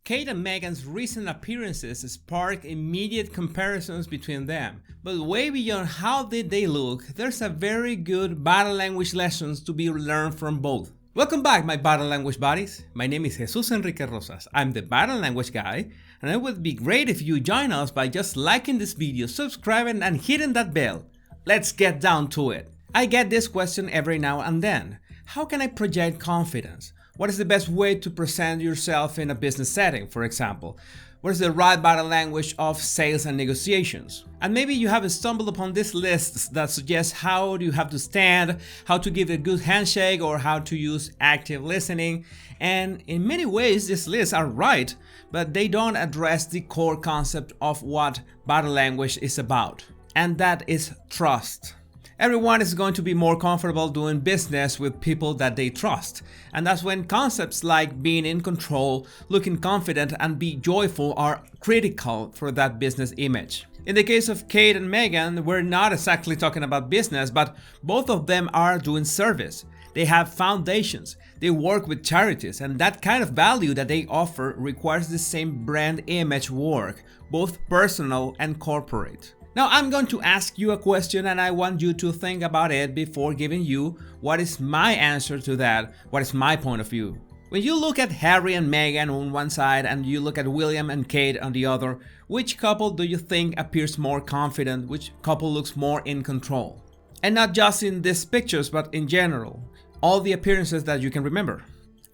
Kate and Meghan's recent appearances spark immediate comparisons between them, but way beyond how did they look, there's a very good body language lessons to be learned from both. Welcome back, my body language buddies. My name is Jesus Enrique Rosas. I'm the body language guy, and it would be great if you join us by just liking this video, subscribing, and hitting that bell. Let's get down to it. I get this question every now and then. How can I project confidence? What is the best way to present yourself in a business setting, for example? What is the right body language of sales and negotiations? And maybe you have stumbled upon these lists that suggest how you have to stand, how to give a good handshake, or how to use active listening. And in many ways, these lists are right, but they don't address the core concept of what body language is about. And that is trust. Everyone is going to be more comfortable doing business with people that they trust. And that's when concepts like being in control, looking confident, and be joyful are critical for that business image. In the case of Kate and Meghan, we're not exactly talking about business, but both of them are doing service. They have foundations, they work with charities, and that kind of value that they offer requires the same brand image work, both personal and corporate. Now I'm going to ask you a question and I want you to think about it before giving you what is my answer to that, what is my point of view. When you look at Harry and Meghan on one side and you look at William and Kate on the other, which couple do you think appears more confident, which couple looks more in control? And not just in these pictures, but in general, all the appearances that you can remember.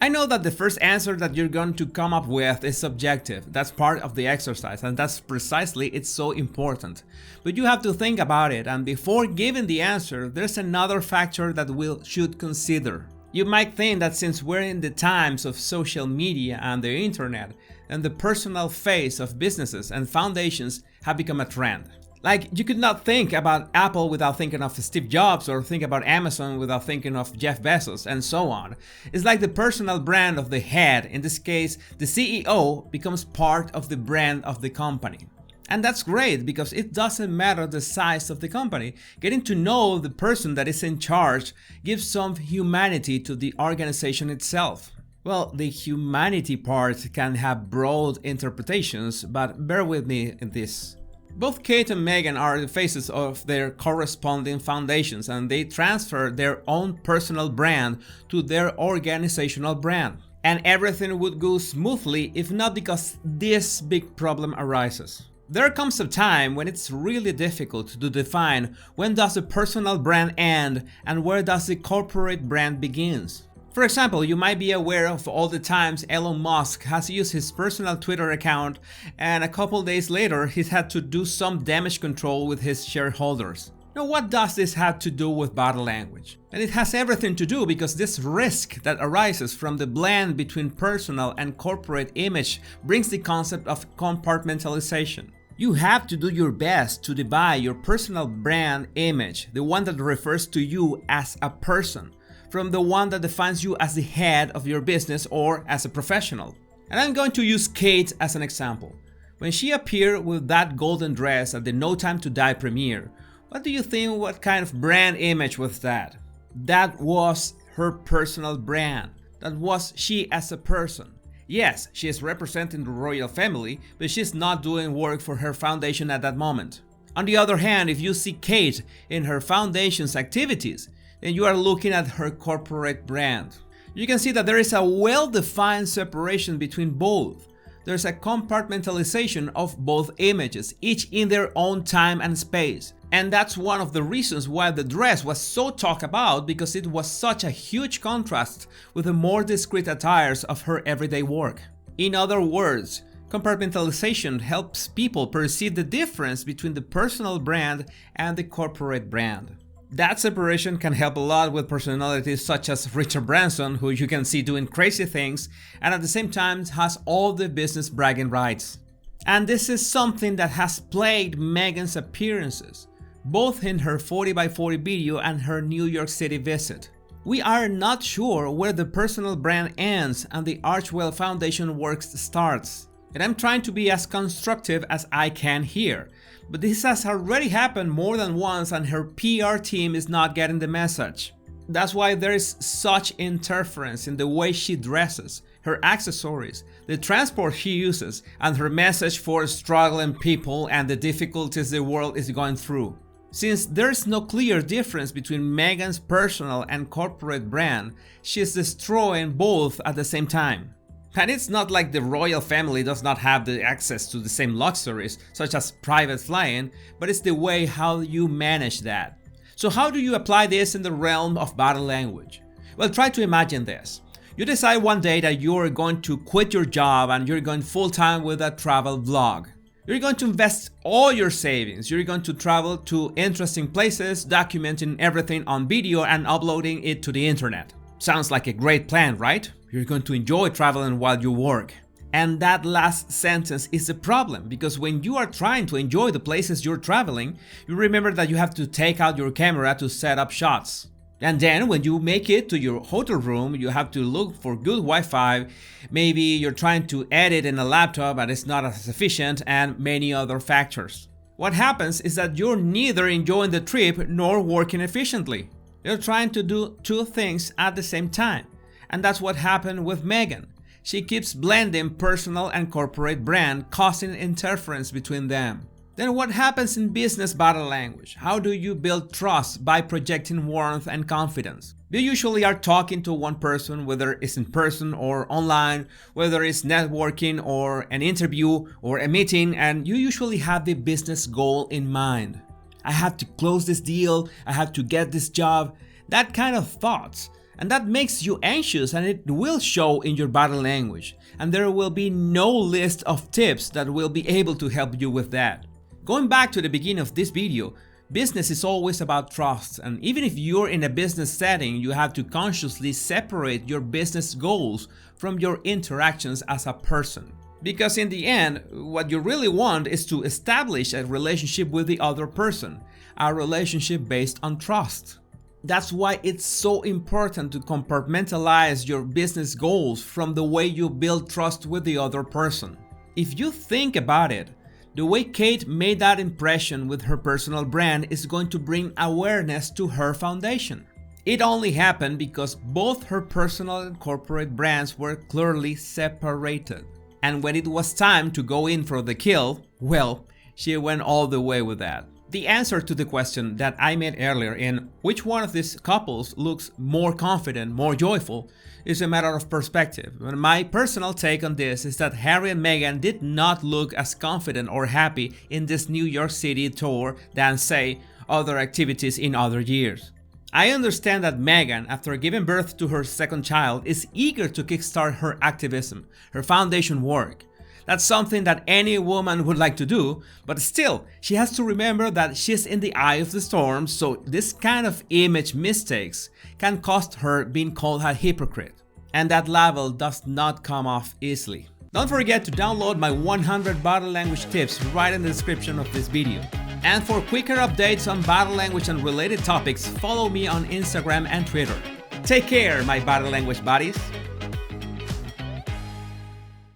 I know that the first answer that you're going to come up with is subjective. That's part of the exercise, and that's precisely it's so important. But you have to think about it, and before giving the answer, there's another factor that we should consider. You might think that since we're in the times of social media and the internet, and the personal face of businesses and foundations have become a trend. Like, you could not think about Apple without thinking of Steve Jobs, or think about Amazon without thinking of Jeff Bezos, and so on. It's like the personal brand of the head, in this case, the CEO, becomes part of the brand of the company. And that's great because it doesn't matter the size of the company. Getting to know the person that is in charge gives some humanity to the organization itself. Well, the humanity part can have broad interpretations, but bear with me in this. Both Kate and Meghan are the faces of their corresponding foundations, and they transfer their own personal brand to their organizational brand. And everything would go smoothly if not because this big problem arises. There comes a time when it's really difficult to define when does the personal brand end and where does the corporate brand begins. For example, you might be aware of all the times Elon Musk has used his personal Twitter account and a couple days later he's had to do some damage control with his shareholders. Now, what does this have to do with body language? And it has everything to do because this risk that arises from the blend between personal and corporate image brings the concept of compartmentalization. You have to do your best to divide your personal brand image, the one that refers to you as a person, from the one that defines you as the head of your business or as a professional. And I'm going to use Kate as an example. When she appeared with that golden dress at the No Time to Die premiere, what do you think, what kind of brand image was that? That was her personal brand. That was she as a person. Yes, she is representing the royal family, but she's not doing work for her foundation at that moment. On the other hand, if you see Kate in her foundation's activities, then you are looking at her corporate brand. You can see that there is a well-defined separation between both. There's a compartmentalization of both images, each in their own time and space. And that's one of the reasons why the dress was so talked about, because it was such a huge contrast with the more discreet attires of her everyday work. In other words, compartmentalization helps people perceive the difference between the personal brand and the corporate brand. That separation can help a lot with personalities such as Richard Branson, who you can see doing crazy things and at the same time has all the business bragging rights. And this is something that has plagued Meghan's appearances, both in her 40x40 video and her New York City visit. We are not sure where the personal brand ends and the Archwell Foundation work starts. And I'm trying to be as constructive as I can here. But this has already happened more than once and her PR team is not getting the message. That's why there is such interference in the way she dresses, her accessories, the transport she uses, and her message for struggling people and the difficulties the world is going through. Since there's no clear difference between Meghan's personal and corporate brand, she's destroying both at the same time. And it's not like the royal family does not have the access to the same luxuries, such as private flying, but it's the way how you manage that. So how do you apply this in the realm of body language? Well, try to imagine this. You decide one day that you're going to quit your job and you're going full-time with a travel vlog. You're going to invest all your savings. You're going to travel to interesting places, documenting everything on video and uploading it to the internet. Sounds like a great plan, right? You're going to enjoy traveling while you work. And that last sentence is a problem, because when you are trying to enjoy the places you're traveling, you remember that you have to take out your camera to set up shots. And then when you make it to your hotel room, you have to look for good Wi-Fi. Maybe you're trying to edit in a laptop and it's not as efficient, and many other factors. What happens is that you're neither enjoying the trip nor working efficiently. You're trying to do two things at the same time. And that's what happened with Meghan. She keeps blending personal and corporate brand, causing interference between them. Then what happens in business body language? How do you build trust by projecting warmth and confidence? You usually are talking to one person, whether it's in person or online, whether it's networking or an interview or a meeting, and you usually have the business goal in mind. I have to close this deal, I have to get this job, that kind of thoughts. And that makes you anxious, and it will show in your body language. And there will be no list of tips that will be able to help you with that. Going back to the beginning of this video, business is always about trust, and even if you're in a business setting, you have to consciously separate your business goals from your interactions as a person. Because in the end, what you really want is to establish a relationship with the other person, a relationship based on trust. That's why it's so important to compartmentalize your business goals from the way you build trust with the other person. If you think about it, the way Kate made that impression with her personal brand is going to bring awareness to her foundation. It only happened because both her personal and corporate brands were clearly separated. And when it was time to go in for the kill, well, she went all the way with that. The answer to the question that I made earlier in which one of these couples looks more confident, more joyful, is a matter of perspective. And my personal take on this is that Harry and Meghan did not look as confident or happy in this New York City tour than, say, other activities in other years. I understand that Meghan, after giving birth to her second child, is eager to kickstart her activism, her foundation work. That's something that any woman would like to do, but still, she has to remember that she's in the eye of the storm, so this kind of image mistakes can cost her being called a hypocrite. And that level does not come off easily. Don't forget to download my 100 body language tips right in the description of this video. And for quicker updates on body language and related topics, follow me on Instagram and Twitter. Take care, my body language buddies.